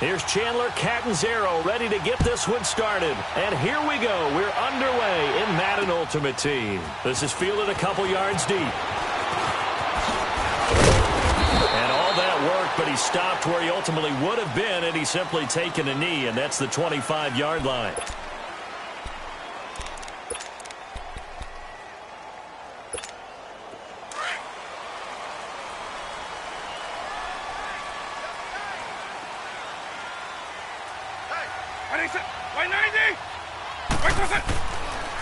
Here's Chandler Catanzaro ready to get this one started. And here we go. We're underway in Madden Ultimate Team. This is fielded a couple yards deep. And all that work, but he stopped where he ultimately would have been, and he's simply taken a knee, and that's the 25-yard line.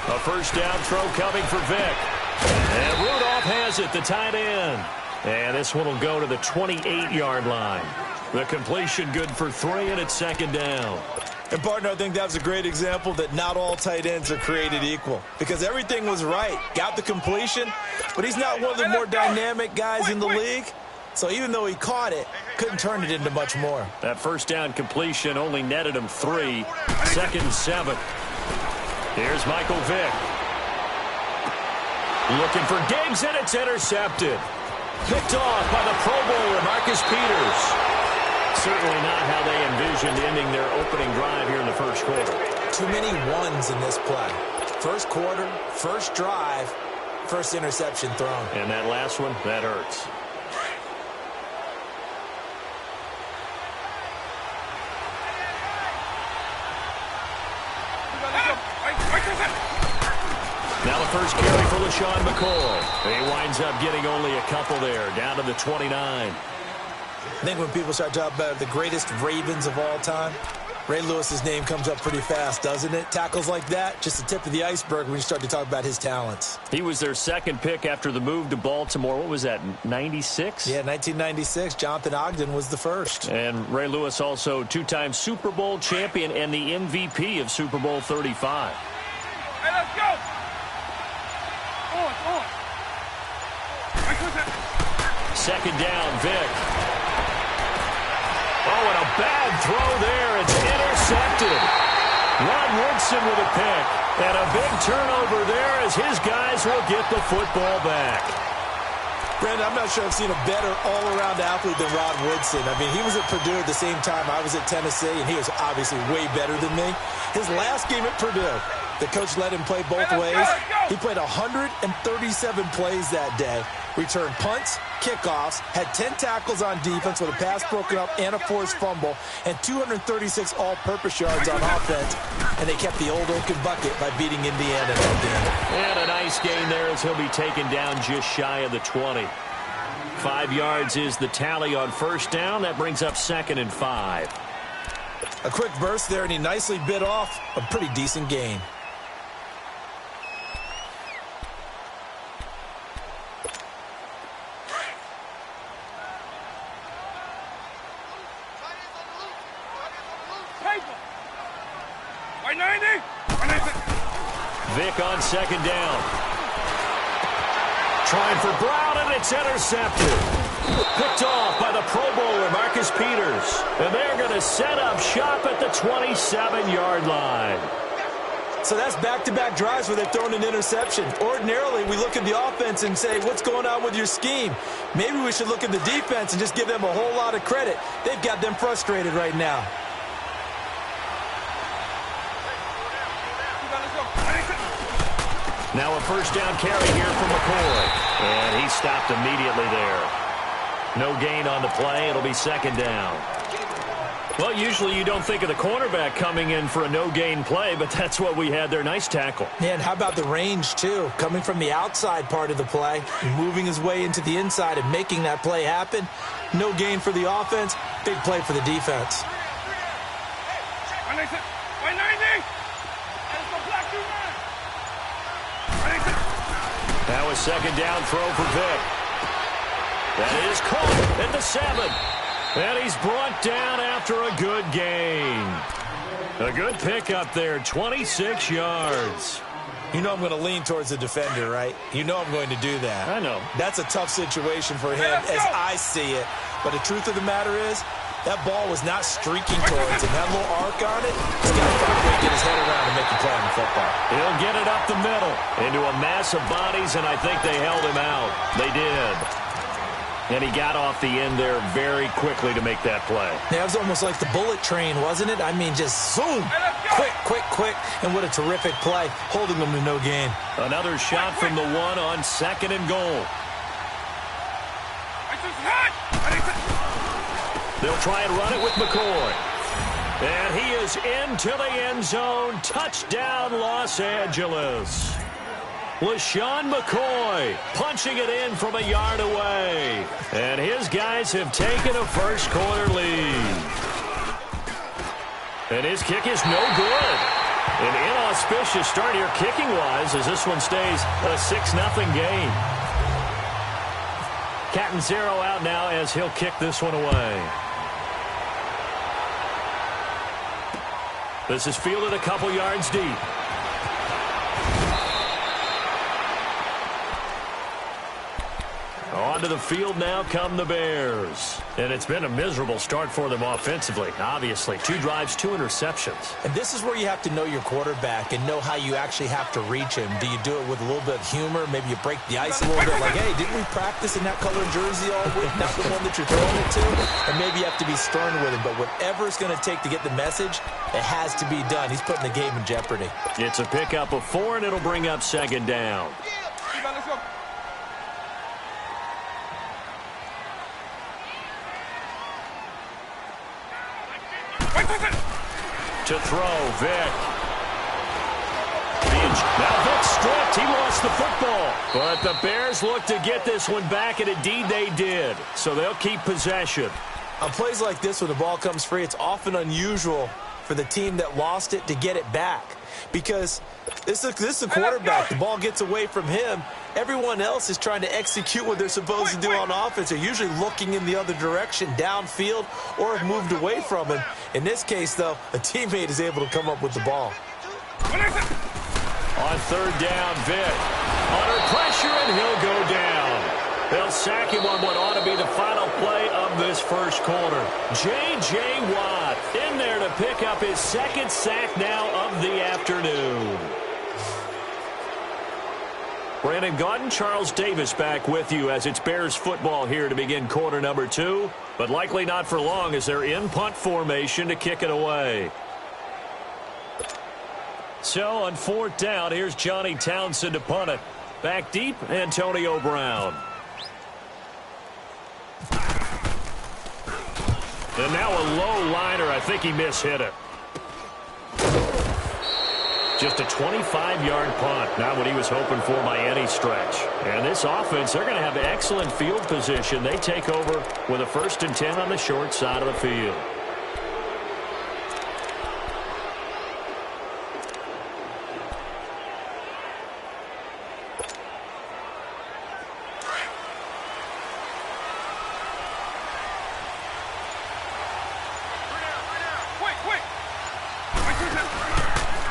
A first down throw coming for Vick. And Rudolph has it, the tight end. And this one will go to the 28-yard line. The completion good for 3, and it's second down. And, partner, I think that was a great example that not all tight ends are created equal. Because everything was right. Got the completion, but he's not one of the more dynamic guys in the league. So even though he caught it, couldn't turn it into much more. That first down completion only netted him 3. Second and 7. Here's Michael Vick. Looking for Diggs, and it's intercepted. Picked off by the Pro Bowler, Marcus Peters. Certainly not how they envisioned ending their opening drive here in the first quarter. Too many ones in this play. First quarter, first drive, first interception thrown. And that last one, that hurts. Now the first carry for LaShawn McCoy. He winds up getting only a couple there, down to the 29. I think when people start talking about the greatest Ravens of all time, Ray Lewis's name comes up pretty fast, doesn't it? Tackles like that, just the tip of the iceberg when you start to talk about his talents. He was their second pick after the move to Baltimore. What was that, 96? Yeah, 1996. Jonathan Ogden was the first. And Ray Lewis also two-time Super Bowl champion and the MVP of Super Bowl 35. Hey, let's go! On. Second down, Vick. Oh, and a bad throw there. It's intercepted. Rod Woodson with a pick. And a big turnover there as his guys will get the football back. Brandon, I'm not sure I've seen a better all-around athlete than Rod Woodson. I mean, he was at Purdue at the same time I was at Tennessee, and he was obviously way better than me. His last game at Purdue, the coach let him play both ways. He played 137 plays that day, returned punts, kickoffs, had 10 tackles on defense with a pass broken up and a forced fumble, and 236 all-purpose yards on offense, and they kept the old Oaken bucket by beating Indiana that game. And a nice gain there as he'll be taken down just shy of the 20. 5 yards is the tally on first down. That brings up second and 5. A quick burst there, and he nicely bit off a pretty decent gain. Vick on second down. Trying for Brown, and it's intercepted. Picked off by the Pro Bowler, Marcus Peters. And they're going to set up shop at the 27-yard line. So that's back-to-back drives where they've thrown an interception. Ordinarily, we look at the offense and say, what's going on with your scheme? Maybe we should look at the defense and just give them a whole lot of credit. They've got them frustrated right now. Now a first down carry here from McCoy. And he stopped immediately there. No gain on the play. It'll be second down. Well, usually you don't think of the cornerback coming in for a no-gain play, but that's what we had there. Nice tackle. Yeah, and how about the range, too? Coming from the outside part of the play, moving his way into the inside and making that play happen. No gain for the offense, big play for the defense. That was second down throw for Vick. That is caught at the 7. And he's brought down after a good gain. A good pickup there, 26 yards. You know I'm going to lean towards the defender, right? You know I'm going to do that. I know. That's a tough situation for him as I see it. But the truth of the matter is, that ball was not streaking towards him. That little arc on it, he's got to find a way to get his head around and make a play on the football. He'll get it up the middle into a mass of bodies, and I think they held him out. They did. And he got off the end there very quickly to make that play. Yeah, it was almost like the bullet train, wasn't it? I mean, just zoom. Quick, quick, quick. And what a terrific play, holding them to no gain. Another shot from the one on 2nd and goal. They'll try and run it with McCoy. And he is into the end zone. Touchdown, Los Angeles. LaShawn McCoy punching it in from a yard away. And his guys have taken a first-quarter lead. And his kick is no good. An inauspicious start here kicking-wise as this one stays a 6-0 game. Catanzaro out now as he'll kick this one away. This is fielded a couple yards deep. Onto the field now come the Bears. And it's been a miserable start for them offensively. Obviously, 2 drives, 2 interceptions. And this is where you have to know your quarterback and know how you actually have to reach him. Do you do it with a little bit of humor? Maybe you break the ice a little bit like, hey, didn't we practice in that color jersey all week? Not the one that you're throwing it to? And maybe you have to be stern with him. But whatever it's going to take to get the message, it has to be done. He's putting the game in jeopardy. It's a pickup of 4, and it'll bring up 2nd down. To throw, Vic. Now Vic stripped. He lost the football. But the Bears look to get this one back, and indeed they did. So they'll keep possession. On plays like this, when the ball comes free, it's often unusual for the team that lost it to get it back. Because this is a quarterback. The ball gets away from him. Everyone else is trying to execute what they're supposed to do on offense. They're usually looking in the other direction, downfield, or have moved away from him. In this case, though, a teammate is able to come up with the ball. On 3rd down, Vic. Under pressure, and he'll go down. They'll sack him on what ought to be the final play of this first quarter. J.J. Watt in there to pick up his 2nd sack now of the afternoon. Brandon Gaudin, Charles Davis back with you as it's Bears football here to begin quarter number 2. But likely not for long as they're in punt formation to kick it away. So on 4th down, here's Johnny Townsend to punt it. Back deep, Antonio Brown. And now a low liner. I think he mishit it. Just a 25-yard punt. Not what he was hoping for by any stretch. And this offense, they're going to have excellent field position. They take over with a 1st and 10 on the short side of the field.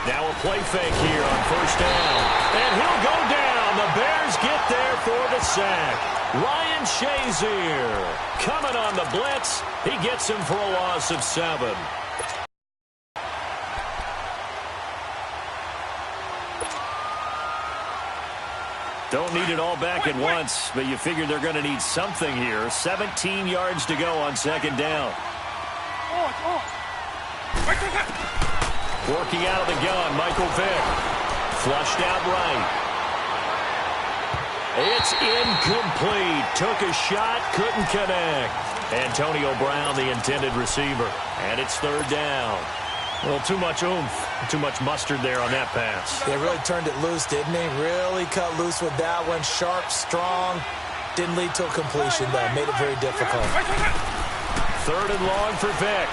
Now a play fake here on 1st down. And he'll go down. The Bears get there for the sack. Ryan Shazier coming on the blitz. He gets him for a loss of 7. Don't need it all back at once, but you figure they're going to need something here. 17 yards to go on 2nd down. Working out of the gun, Michael Vick. Flushed out right. It's incomplete. Took a shot, couldn't connect. Antonio Brown, the intended receiver. And it's 3rd down. A little too much oomph, too much mustard there on that pass. They really turned it loose, didn't they? Really cut loose with that one. Sharp, strong. Didn't lead to a completion, though. Made it very difficult. 3rd and long for Vick.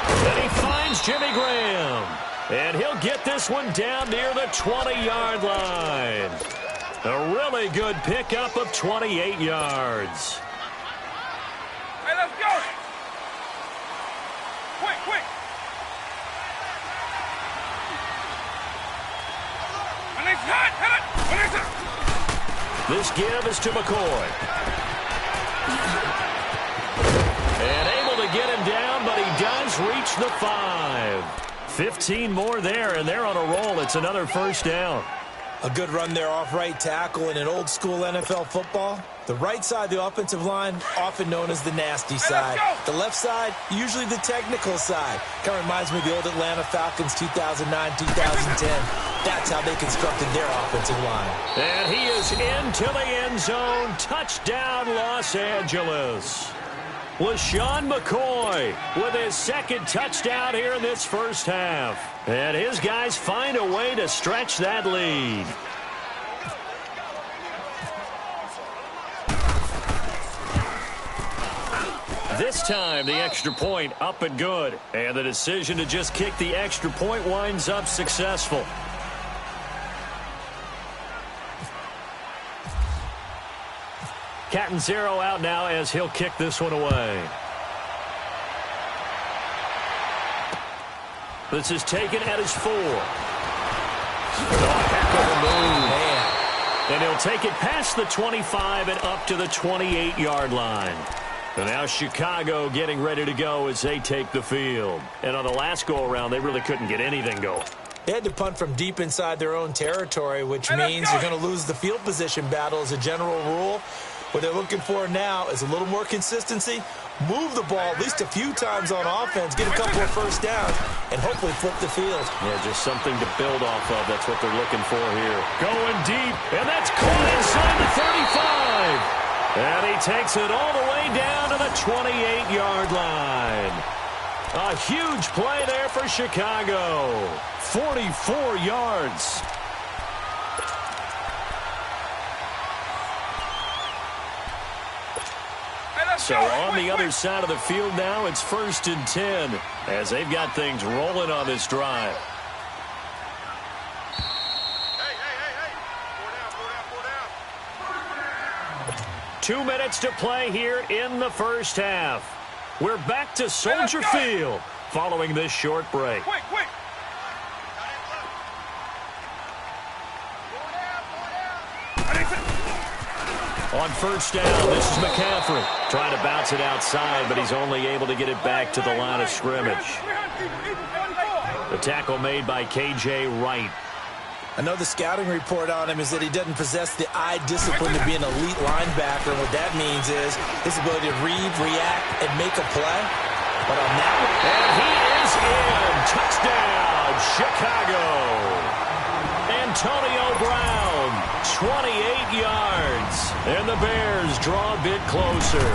And he finds Jimmy Graham. And he'll get this one down near the 20-yard line. A really good pickup of 28 yards. Hey, let's go. Quick, quick. When it's hot, hit it. This give is to McCoy. And able to get him down, but he does reach the 5. 15 more there, and they're on a roll. It's another 1st down. A good run there off right tackle in an old-school NFL football. The right side, the offensive line, often known as the nasty side. The left side, usually the technical side. Kind of reminds me of the old Atlanta Falcons 2009, 2010. That's how they constructed their offensive line. And he is into the end zone. Touchdown, Los Angeles. LaShawn McCoy with his second touchdown here in this first half. And his guys find a way to stretch that lead. This time, the extra point up and good. And the decision to just kick the extra point winds up successful. Catanzaro out now as he'll kick this one away. This is taken at his 4. Heck of a move. Man. And he'll take it past the 25 and up to the 28-yard line. And now Chicago getting ready to go as they take the field. And on the last go-around, they really couldn't get anything going. They had to punt from deep inside their own territory, which means you're going to lose the field position battle as a general rule. What they're looking for now is a little more consistency, move the ball at least a few times on offense, get a couple of first downs, and hopefully flip the field. Yeah, just something to build off of. That's what they're looking for here. Going deep, and that's caught inside the 35. And he takes it all the way down to the 28-yard line. A huge play there for Chicago. 44 yards. So on the other side of the field now, it's 1st and 10 as they've got things rolling on this drive. Hey. 2 minutes to play here in the first half. We're back to Soldier Field following this short break. Quick. On first down, this is McCaffrey. Trying to bounce it outside, but he's only able to get it back to the line of scrimmage. The tackle made by K.J. Wright. I know the scouting report on him is that he doesn't possess the eye discipline to be an elite linebacker. And what that means is his ability to read, react, and make a play. But on that one, and he is in. Touchdown, Chicago. Antonio Brown, 28 yards. And the Bears draw a bit closer.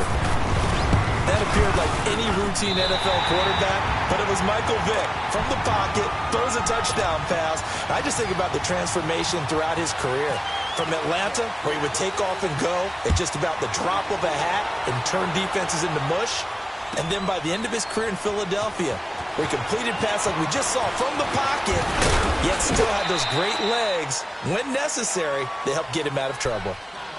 That appeared like any routine NFL quarterback, but it was Michael Vick from the pocket, throws a touchdown pass. I just think about the transformation throughout his career. From Atlanta, where he would take off and go at just about the drop of a hat and turn defenses into mush. And then by the end of his career in Philadelphia, where he completed pass like we just saw from the pocket, yet still had those great legs. When necessary, they help get him out of trouble.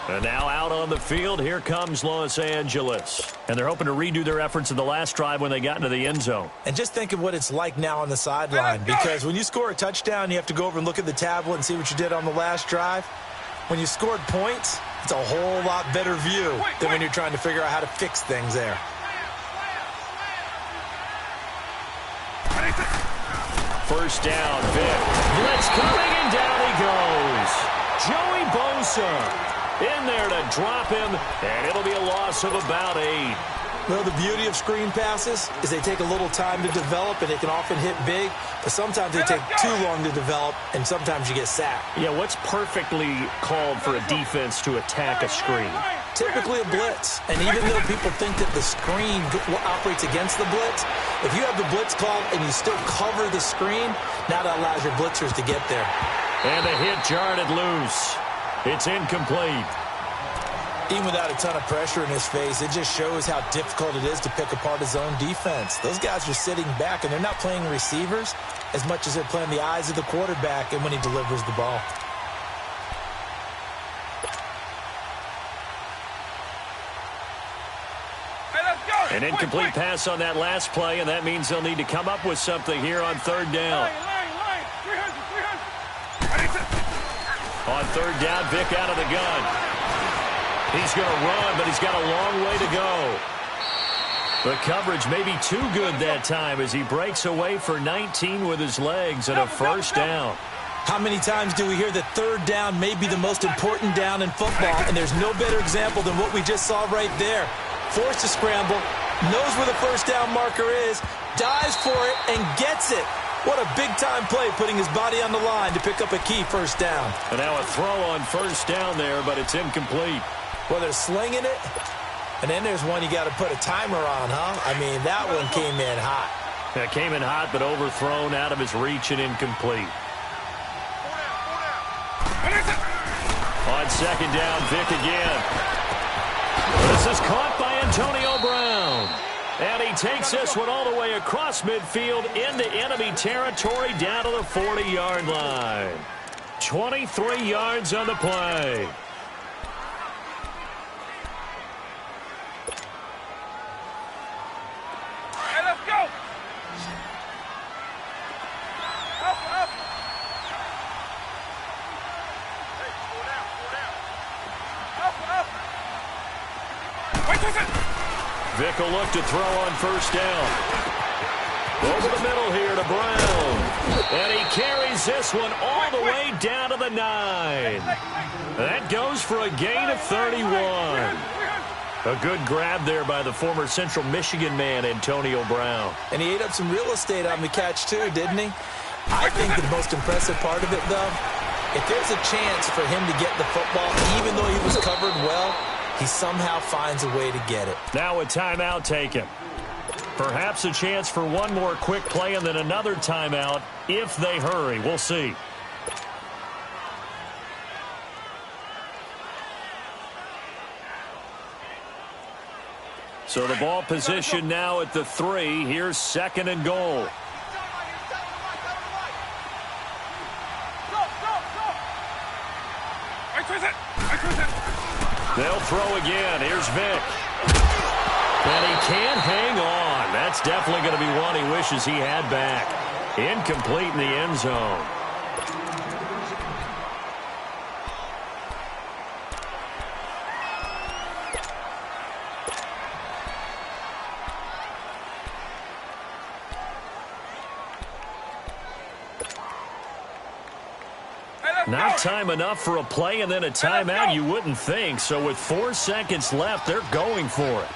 And now out on the field, here comes Los Angeles. And they're hoping to redo their efforts in the last drive when they got into the end zone. And just think of what it's like now on the sideline. Because when you score a touchdown, you have to go over and look at the tablet and see what you did on the last drive. When you scored points, it's a whole lot better view than when you're trying to figure out how to fix things there. First down, Vick. Blitz coming, and down he goes. Joey Bosa in there to drop him, and it'll be a loss of about 8. Well, the beauty of screen passes is they take a little time to develop, and they can often hit big, but sometimes they take too long to develop, and sometimes you get sacked. Yeah, what's perfectly called for a defense to attack a screen? Typically a blitz, and even though people think that the screen operates against the blitz, if you have the blitz called and you still cover the screen, now that allows your blitzers to get there. And the hit jarred it loose. It's incomplete. Even without a ton of pressure in his face, it just shows how difficult it is to pick apart his own defense. Those guys are sitting back, and they're not playing receivers as much as they're playing the eyes of the quarterback and when he delivers the ball. An incomplete pass on that last play, and that means they'll need to come up with something here on third down. On third down, Vick out of the gun. He's going to run, but he's got a long way to go. The coverage may be too good that time as he breaks away for 19 with his legs and a first down. How many times do we hear that third down may be the most important down in football, and there's no better example than what we just saw right there. Forced to scramble, knows where the first down marker is, dives for it, and gets it. What a big-time play, putting his body on the line to pick up a key first down. And now a throw on first down there, but it's incomplete. Well, they're slinging it, and then there's one you got to put a timer on, huh? I mean, that one came in hot. That came in hot, but overthrown, out of his reach, and incomplete. On second down, Vick again. This is caught by Antonio Brown. And he takes this one all the way across midfield into enemy territory down to the 40-yard line. 23 yards on the play. Hey, let's go. Up. Hey, slow down. Up. Wait, listen. Vick will look to throw on first down. Over the middle here to Brown. And he carries this one all the way down to the 9. That goes for a gain of 31. A good grab there by the former Central Michigan man, Antonio Brown. And he ate up some real estate on the catch, too, didn't he? I think the most impressive part of it, though, if there's a chance for him to get the football, even though he was covered well, he somehow finds a way to get it. Now a timeout taken. Perhaps a chance for one more quick play and then another timeout if they hurry. We'll see. So the ball position now at the 3. Here's second and goal. They'll throw again. Here's Vick. And he can't hang on. That's definitely going to be one he wishes he had back. Incomplete in the end zone. Not time enough for a play and then a timeout, you wouldn't think. So with 4 seconds left, they're going for it.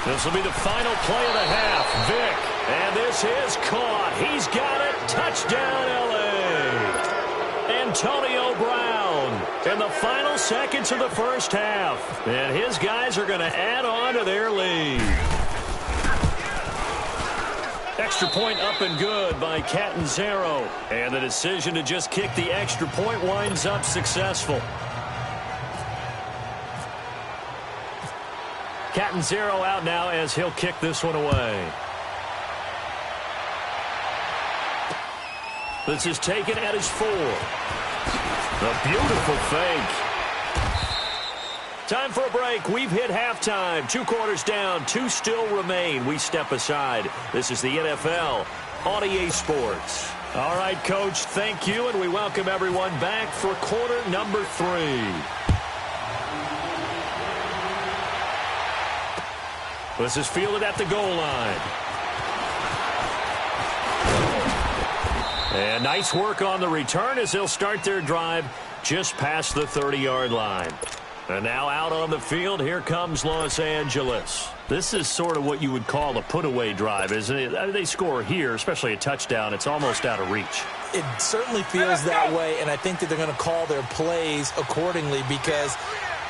This will be the final play of the half. Vick, and this is caught. He's got it. Touchdown, L.A. Antonio Brown in the final seconds of the first half. And his guys are going to add on to their lead. Extra point up and good by Catanzaro. And the decision to just kick the extra point winds up successful. Catanzaro out now as he'll kick this one away. This is taken at his 4. A beautiful fake. Time for a break. We've hit halftime. 2 quarters down. 2 still remain. We step aside. This is the NFL on EA Sports. All right, Coach, thank you, and we welcome everyone back for quarter number 3. This is fielded at the goal line. And nice work on the return as they'll start their drive just past the 30-yard line. And now out on the field, here comes Los Angeles. This is sort of what you would call a put-away drive, isn't it? They score here, especially a touchdown. It's almost out of reach. It certainly feels that way, and I think that they're going to call their plays accordingly because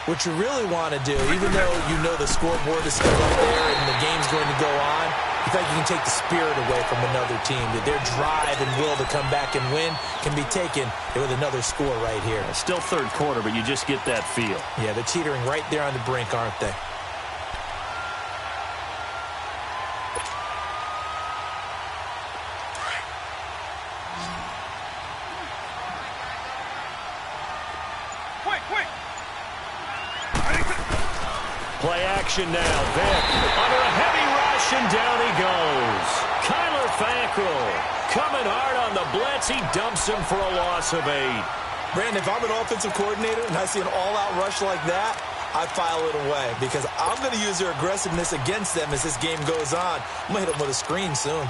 what you really want to do, even though you know the scoreboard is still up there and the game's going to go on, you think you can take the spirit away from another team, that their drive and will to come back and win can be taken with another score right here. Still third quarter, but you just get that feel. Yeah, they're teetering right there on the brink, aren't they? Play action now. Vick under a heavy rush, and down he goes. Kyler Fackrell coming hard on the blitz. He dumps him for a loss of 8. Brandon, if I'm an offensive coordinator and I see an all-out rush like that, I file it away because I'm going to use their aggressiveness against them as this game goes on. I'm going to hit them with a screen soon.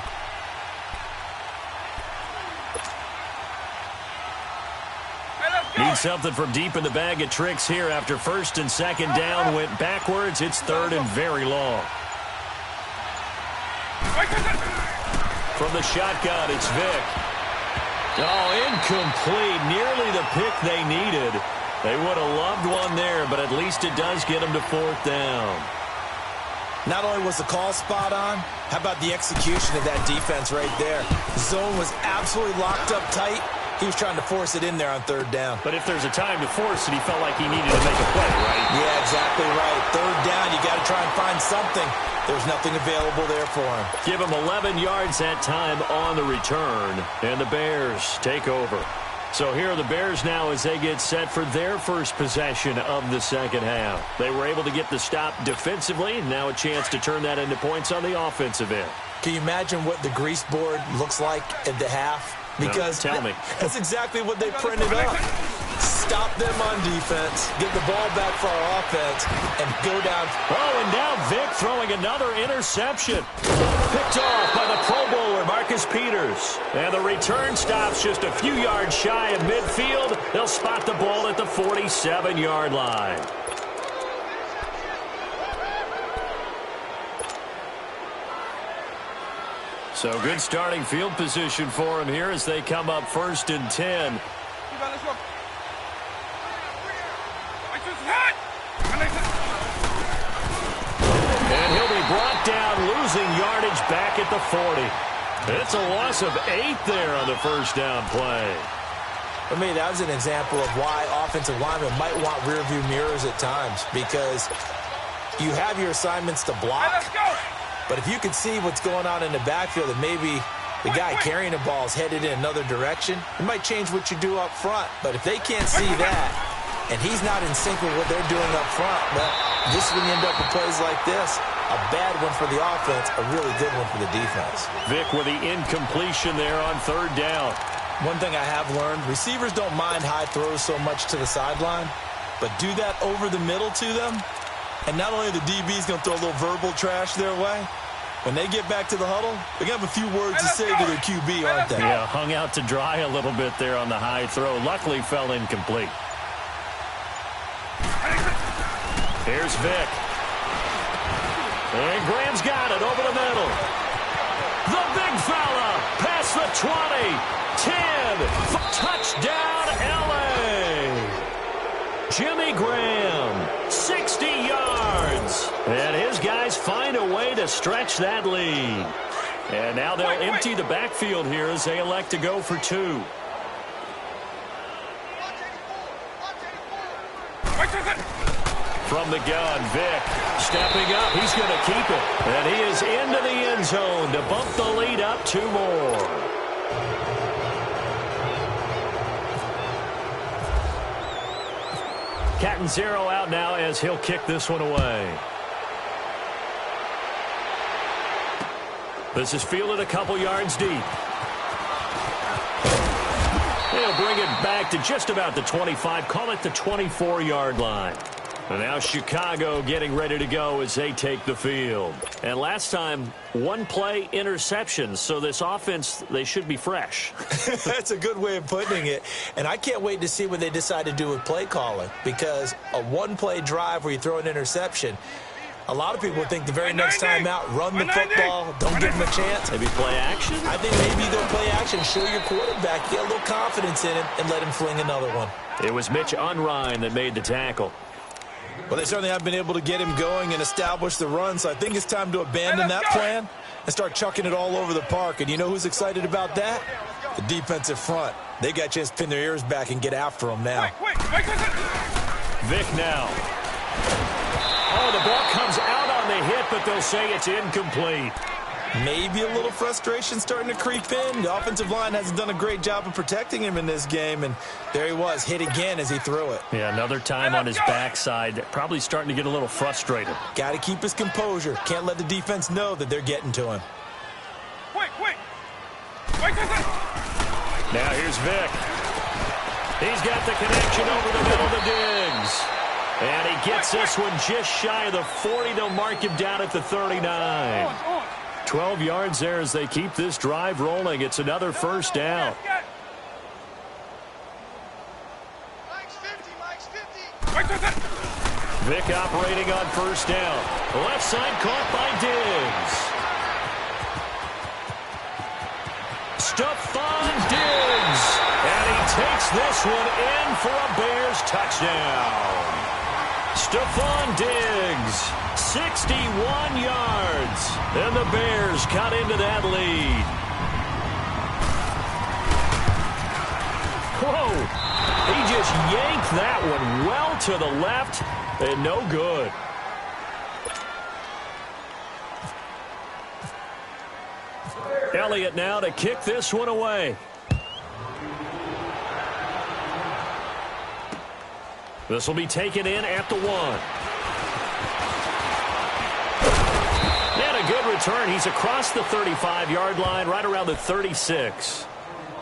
Need something from deep in the bag of tricks here after first and second down went backwards. It's third and very long. From the shotgun, it's Vick. Oh, incomplete. Nearly the pick they needed. They would have loved one there, but at least it does get them to fourth down. Not only was the call spot on, how about the execution of that defense right there? The zone was absolutely locked up tight. He was trying to force it in there on third down. But if there's a time to force it, he felt like he needed to make a play, right? Yeah, exactly right. Third down, you got to try and find something. There's nothing available there for him. Give him 11 yards that time on the return, and the Bears take over. So here are the Bears now as they get set for their first possession of the second half. They were able to get the stop defensively, and now a chance to turn that into points on the offensive end. Can you imagine what the grease board looks like at the half? Because no, tell me. That's exactly what they printed up. Stop them on defense, get the ball back for our offense, and go down. Oh, and now Vick throwing another interception. Picked off by the Pro Bowler, Marcus Peters. And the return stops just a few yards shy of midfield. They'll spot the ball at the 47-yard line. So good starting field position for him here as they come up first and 10. Let's go. And he'll be brought down, losing yardage back at the 40. It's a loss of 8 there on the first down play. For me, that was an example of why offensive linemen might want rearview mirrors at times, because you have your assignments to block. Let's go. But if you can see what's going on in the backfield and maybe the guy carrying the ball is headed in another direction, it might change what you do up front. But if they can't see that and he's not in sync with what they're doing up front, well, this is when you end up with plays like this. A bad one for the offense, a really good one for the defense. Vick with the incompletion there on third down. One thing I have learned, receivers don't mind high throws so much to the sideline, but do that over the middle to them. And not only are the DBs going to throw a little verbal trash their way, when they get back to the huddle, they're going to have a few words to say to their QB, aren't they? Yeah, hung out to dry a little bit there on the high throw. Luckily fell incomplete. Here's Vick. And Graham's got it over the middle. The big fella past the 20, 10, touchdown LA. Jimmy Graham, 60 yards. And his guys find a way to stretch that lead. And now they'll empty the backfield here as they elect to go for 2. From the gun, Vick stepping up. He's going to keep it. And he is into the end zone to bump the lead up 2 more. Cat and 0 out now as he'll kick this one away. This is fielded a couple yards deep. He'll bring it back to just about the 25. Call it the 24-yard line. And now Chicago getting ready to go as they take the field. And last time, 1 play interception. So this offense, they should be fresh. That's a good way of putting it. And I can't wait to see what they decide to do with play calling. Because a 1-play drive where you throw an interception, a lot of people think the very next time out, run the football, don't give them a chance. Maybe play action? I think maybe they'll play action, show your quarterback, get a little confidence in him, and let him fling another one. It was Mitch Unrein that made the tackle. Well, they certainly have been able to get him going and establish the run, so I think it's time to abandon that plan and start chucking it all over the park. And you know who's excited about that? The defensive front. They got a chance to pin their ears back and get after him now. Vick now. Oh, the ball comes out on the hit, but they'll say it's incomplete. Maybe a little frustration starting to creep in. The offensive line hasn't done a great job of protecting him in this game, and there he was, hit again as he threw it. Yeah, another time on his backside, probably starting to get a little frustrated. Got to keep his composure. Can't let the defense know that they're getting to him. Now here's Vick. He's got the connection over the middle to Diggs. And he gets this one just shy of the 40. They'll mark him down at the 39. 12 yards there as they keep this drive rolling. It's another first down. Vic operating on first down. Left side caught by Diggs. Stephon Diggs. And he takes this one in for a Bears touchdown. Stephon Diggs, 61 yards. And the Bears cut into that lead. Whoa. He just yanked that one well to the left and no good. Elliott now to kick this one away. This will be taken in at the 1. And a good return. He's across the 35-yard line, right around the 36.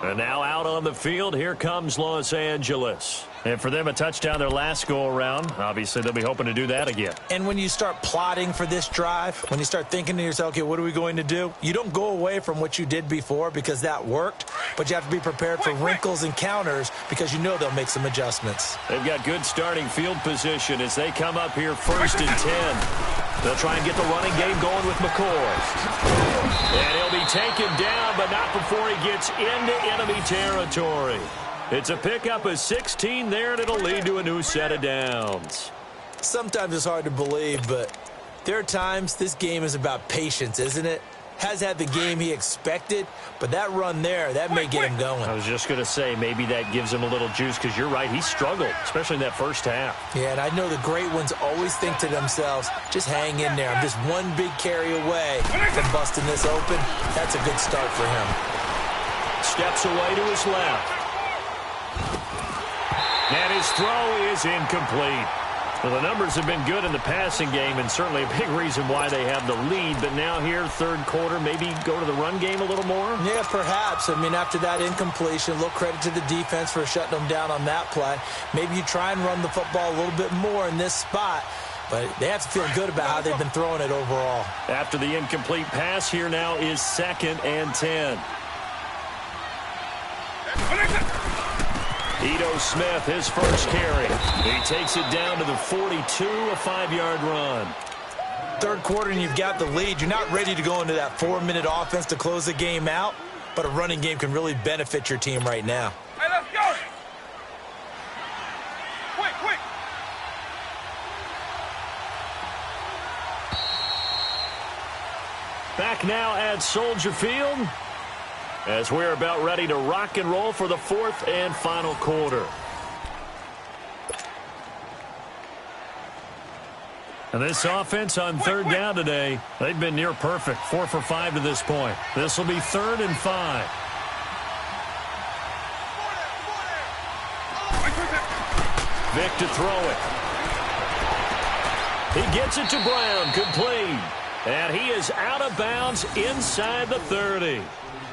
And now out on the field, here comes Los Angeles. And for them, a touchdown their last go-around. Obviously, they'll be hoping to do that again. And when you start plotting for this drive, when you start thinking to yourself, okay, what are we going to do? You don't go away from what you did before because that worked, but you have to be prepared for wrinkles and counters because you know they'll make some adjustments. They've got good starting field position as they come up here 1st and 10. They'll try and get the running game going with McCoy. And he'll be taken down, but not before he gets into enemy territory. It's a pickup of 16 there, and it'll lead to a new set of downs. Sometimes it's hard to believe, but there are times this game is about patience, isn't it? Has had the game he expected, but that run there, that may get him going. I was just going to say, maybe that gives him a little juice, because you're right, he struggled, especially in that first half. Yeah, and I know the great ones always think to themselves, just hang in there. I'm just one big carry away from busting this open. That's a good start for him. Steps away to his left. And his throw is incomplete. Well, the numbers have been good in the passing game, and certainly a big reason why they have the lead. But now here, third quarter, maybe go to the run game a little more? Yeah, perhaps. I mean, after that incompletion, a little credit to the defense for shutting them down on that play. Maybe you try and run the football a little bit more in this spot. But they have to feel good about how they've been throwing it overall. After the incomplete pass, here now is 2nd and 10. Ito Smith, his first carry. He takes it down to the 42, a 5-yard run. Third quarter and you've got the lead. You're not ready to go into that 4-minute offense to close the game out, but a running game can really benefit your team right now. Hey, let's go! Quick, quick! Back now at Soldier Field, as we're about ready to rock and roll for the 4th and final quarter. And this offense on 3rd down today, they've been near perfect. 4 for 5 to this point. This will be 3rd and 5. Vic to throw it. He gets it to Brown, complete. And he is out of bounds inside the 30.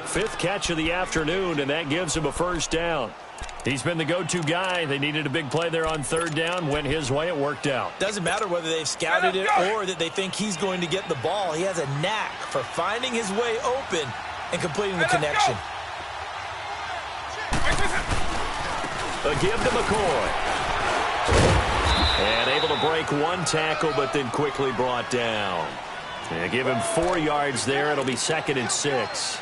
5th catch of the afternoon, and that gives him a first down. He's been the go-to guy. They needed a big play there on 3rd down. Went his way. It worked out. Doesn't matter whether they've scouted it or that they think he's going to get the ball. He has a knack for finding his way open and completing the connection. A give to McCoy. And able to break one tackle, but then quickly brought down. And give him 4 yards there. It'll be 2nd and 6.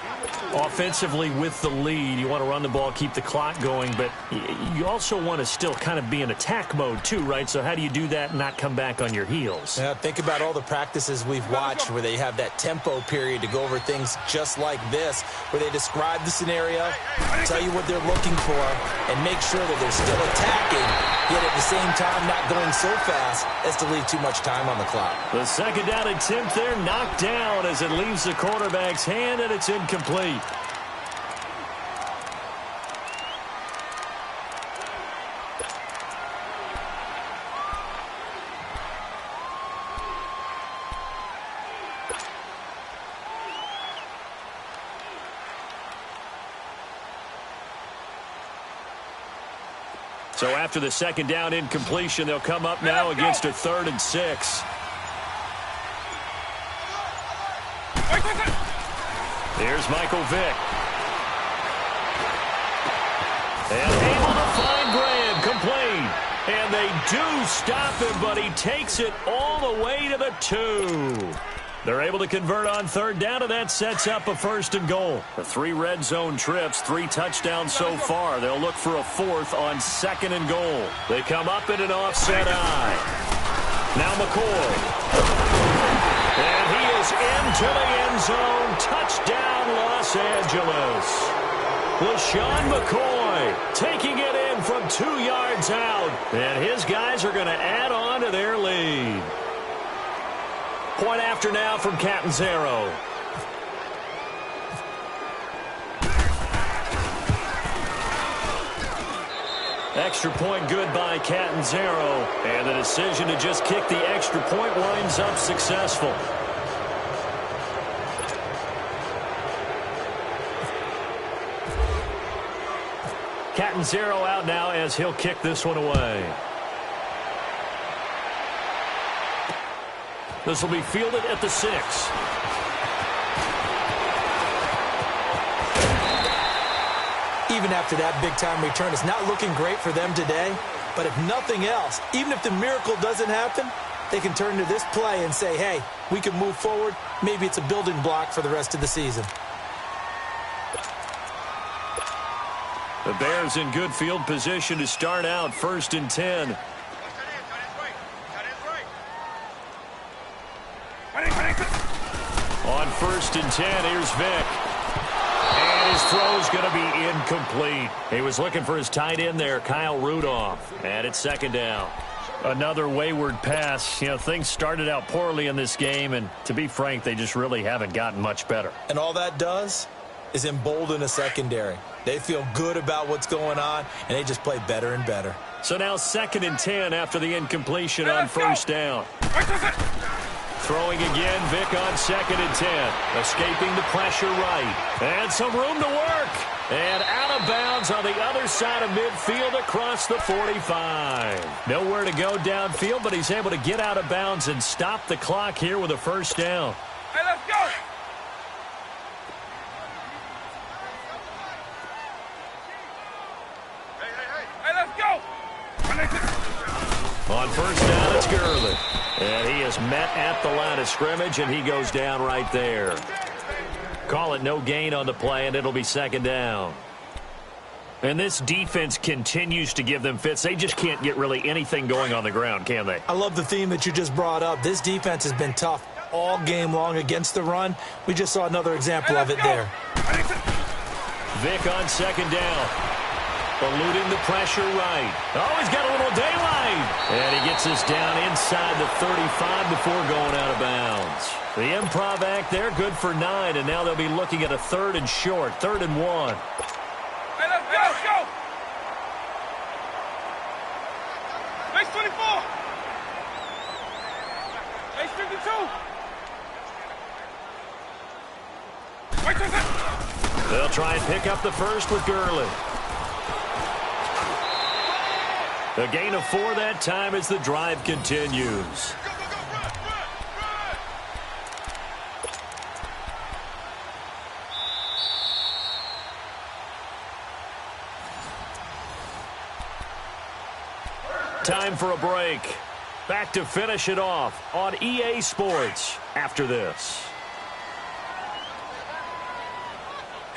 Offensively with the lead, you want to run the ball, keep the clock going, but you also want to still kind of be in attack mode too, right? So how do you do that and not come back on your heels? Yeah, think about all the practices we've watched where they have that tempo period to go over things just like this, where they describe the scenario, tell you what they're looking for, and make sure that they're still attacking, yet at the same time not going so fast as to leave too much time on the clock. The 2nd down attempt there knocked down as it leaves the quarterback's hand, and it's incomplete. So after the 2nd down incompletion, they'll come up now against a 3rd and 6. Here's Michael Vick. And able to find Graham, complete. And they do stop him, but he takes it all the way to the 2. They're able to convert on third down, and that sets up a 1st and goal. The 3 red zone trips, 3 touchdowns so far. They'll look for a 4th on 2nd and goal. They come up in an offset eye. Now McCoy. And he is into the end zone. Touchdown, Los Angeles. LaShawn McCoy taking it in from 2 yards out. And his guys are going to add on to their lead. Point after now from Catanzaro. Extra point good by Catanzaro. And the decision to just kick the extra point winds up successful. Catanzaro out now as he'll kick this one away. This will be fielded at the 6. Even after that big-time return, it's not looking great for them today. But if nothing else, even if the miracle doesn't happen, they can turn to this play and say, hey, we can move forward. Maybe it's a building block for the rest of the season. The Bears in good field position to start out 1st and 10. On 1st and 10, here's Vic. And his throw's going to be incomplete. He was looking for his tight end there, Kyle Rudolph. And it's 2nd down. Another wayward pass. You know, things started out poorly in this game, and to be frank, they just really haven't gotten much better. And all that does is embolden a secondary. They feel good about what's going on, and they just play better and better. So now 2nd and 10 after the incompletion on 1st down. Throwing again, Vic on 2nd and 10. Escaping the pressure right. And some room to work. And out of bounds on the other side of midfield across the 45. Nowhere to go downfield, but he's able to get out of bounds and stop the clock here with a 1st down. Hey, let's go! Hey, let's go! On 1st down, it's Gurley. And he is met at the line of scrimmage, and he goes down right there. Call it no gain on the play, and it'll be 2nd down. And this defense continues to give them fits. They just can't get really anything going on the ground, can they? I love the theme that you just brought up. This defense has been tough all game long against the run. We just saw another example of it there. Vic on 2nd down. Eluding the pressure right. Oh, he's got a little daylight. And he gets us down inside the 35 before going out of bounds. The improv act there, good for 9, and now they'll be looking at a 3rd and short, 3rd and 1. Hey, let's go! Let's go! Base 24! Base 52! Wait till it! They'll try and pick up the 1st with Gurley. A gain of 4 that time as the drive continues. Time for a break. Back to finish it off on EA Sports after this.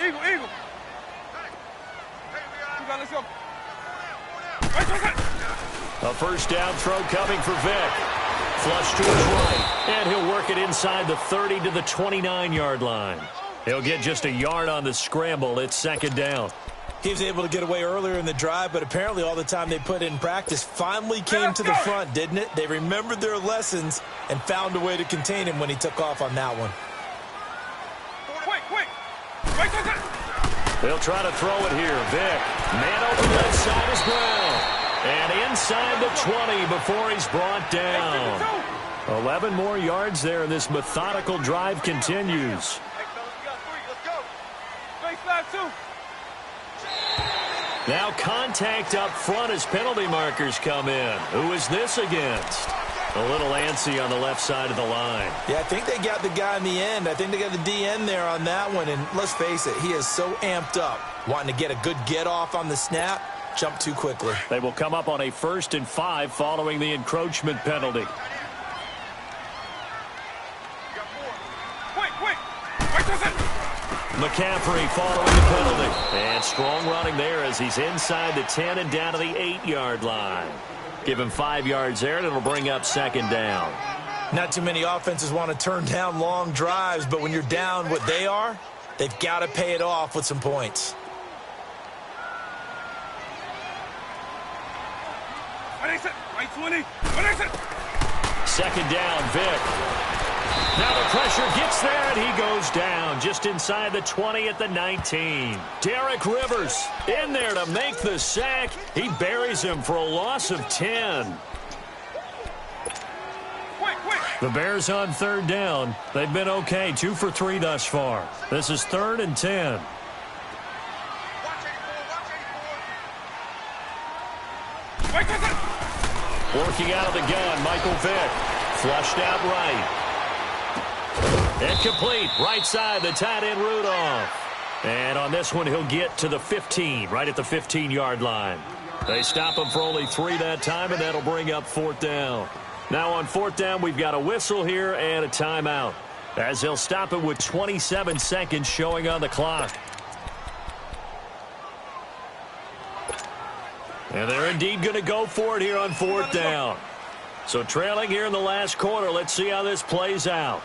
Eagle, eagle. Let's go. A 1st down throw coming for Vic. Flush to his right. And he'll work it inside the 30 to the 29-yard line. He'll get just a yard on the scramble. It's 2nd down. He was able to get away earlier in the drive, but apparently all the time they put in practice finally came to the front, didn't it? They remembered their lessons and found a way to contain him when he took off on that one. Quick. They'll try to throw it here. Vic, man open left side as well. And inside the 20 before he's brought down. 11 more yards there, and this methodical drive continues. Now contact up front as penalty markers come in. Who is this against? A little antsy on the left side of the line. Yeah, I think they got the guy in the end. I think they got the DN there on that one. And let's face it, he is so amped up, wanting to get a good get off on the snap. jump too quickly. They will come up on a 1st and 5 following the encroachment penalty. McCaffrey following the penalty. And strong running there as he's inside the 10 and down to the 8-yard line. Give him 5 yards there, and it'll bring up 2nd down. Not too many offenses want to turn down long drives, but when you're down what they are, they've got to pay it off with some points. Second down, Vic. Now the pressure gets there, and he goes down just inside the 20 at the 19. Derek Rivers in there to make the sack. He buries him for a loss of 10. The Bears on 3rd down. They've been okay, 2 for 3 thus far. This is 3rd and 10. Working out of the gun, Michael Vick. Flushed out right. Incomplete. Right side, the tight end Rudolph. And on this one, he'll get to the 15, right at the 15-yard line. They stop him for only 3 that time, and that'll bring up 4th down. Now on 4th down, we've got a whistle here and a timeout, as they'll stop it with 27 seconds showing on the clock. And they're indeed going to go for it here on 4th down. So trailing here in the last quarter, let's see how this plays out.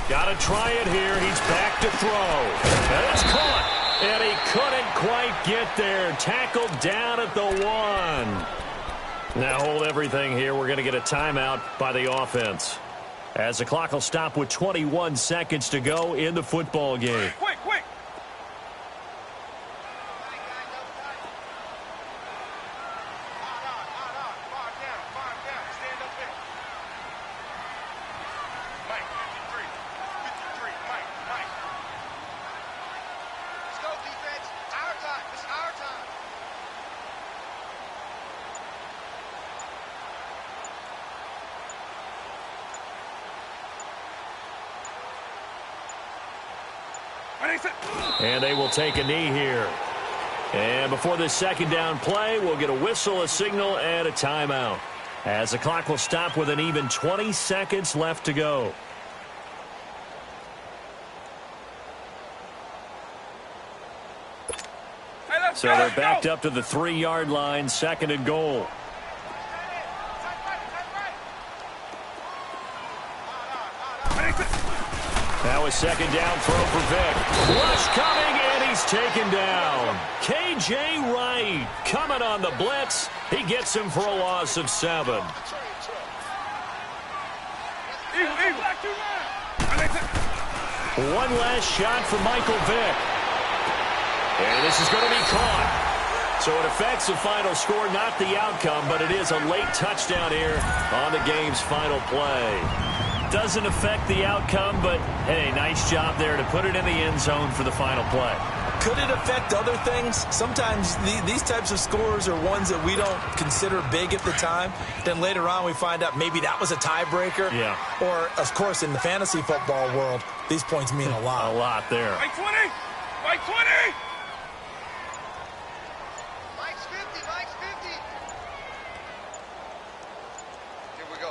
Got to try it here. He's back to throw. And it's caught. And he couldn't quite get there. Tackled down at the 1. Now hold everything here. We're going to get a timeout by the offense, as the clock will stop with 21 seconds to go in the football game. Quick. And they will take a knee here. And before this 2nd down play, we'll get a whistle, a signal, and a timeout, as the clock will stop with an even 20 seconds left to go. So they're backed up to the 3-yard line, 2nd and goal. Now a 2nd down throw for Vic. Rush coming, and he's taken down. K.J. Wright coming on the blitz. He gets him for a loss of 7. One last shot for Michael Vick. And this is going to be caught. So it affects the final score, not the outcome, but it is a late touchdown here on the game's final play. Doesn't affect the outcome, but, hey, nice job there to put it in the end zone for the final play. Could it affect other things? Sometimes these types of scores are ones that we don't consider big at the time. Then later on we find out maybe that was a tiebreaker. Yeah. Or, of course, in the fantasy football world, these points mean a lot. A lot there. Mike 20! Mike 20! Mike's 50, Mike's 50. Here we go.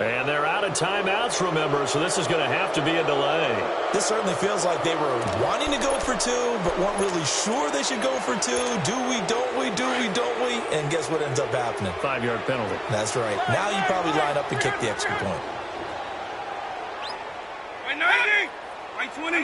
And they're out of timeouts, remember, so this is going to have to be a delay. This certainly feels like they were wanting to go for 2, but weren't really sure they should go for 2. Do we, don't we, do we, don't we? And guess what ends up happening? 5-yard penalty. That's right. Now you probably line up and kick the extra point. Mike 90! Mike 20!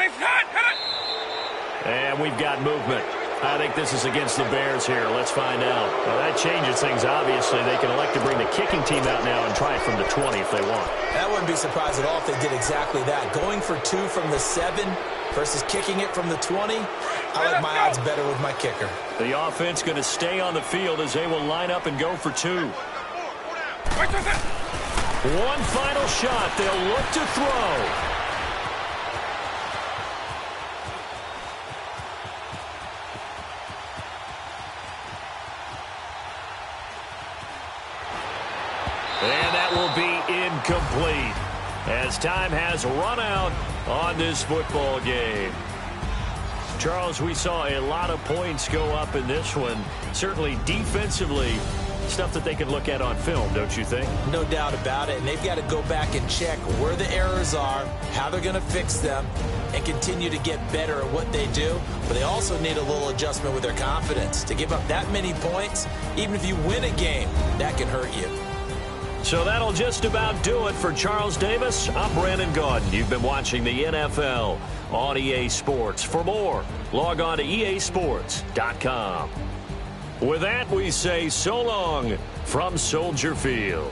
And we've got movement. I think this is against the Bears here. Let's find out. Well, that changes things, obviously. They can elect to bring the kicking team out now and try it from the 20 if they want. That wouldn't be surprised at all if they did exactly that. Going for 2 from the 7 versus kicking it from the 20, I like my odds better with my kicker. The offense going to stay on the field as they will line up and go for 2. One final shot. They'll look to throw. And that will be incomplete. as time has run out on this football game. Charles, we saw a lot of points go up in this one. Certainly defensively, stuff that they can look at on film, don't you think? No doubt about it. And they've got to go back and check where the errors are, how they're going to fix them, and continue to get better at what they do. But they also need a little adjustment with their confidence. To give up that many points, even if you win a game, that can hurt you. So that'll just about do it for Charles Davis. I'm Brandon Gaudin. You've been watching the NFL on EA Sports. For more, log on to easports.com. With that, we say so long from Soldier Field.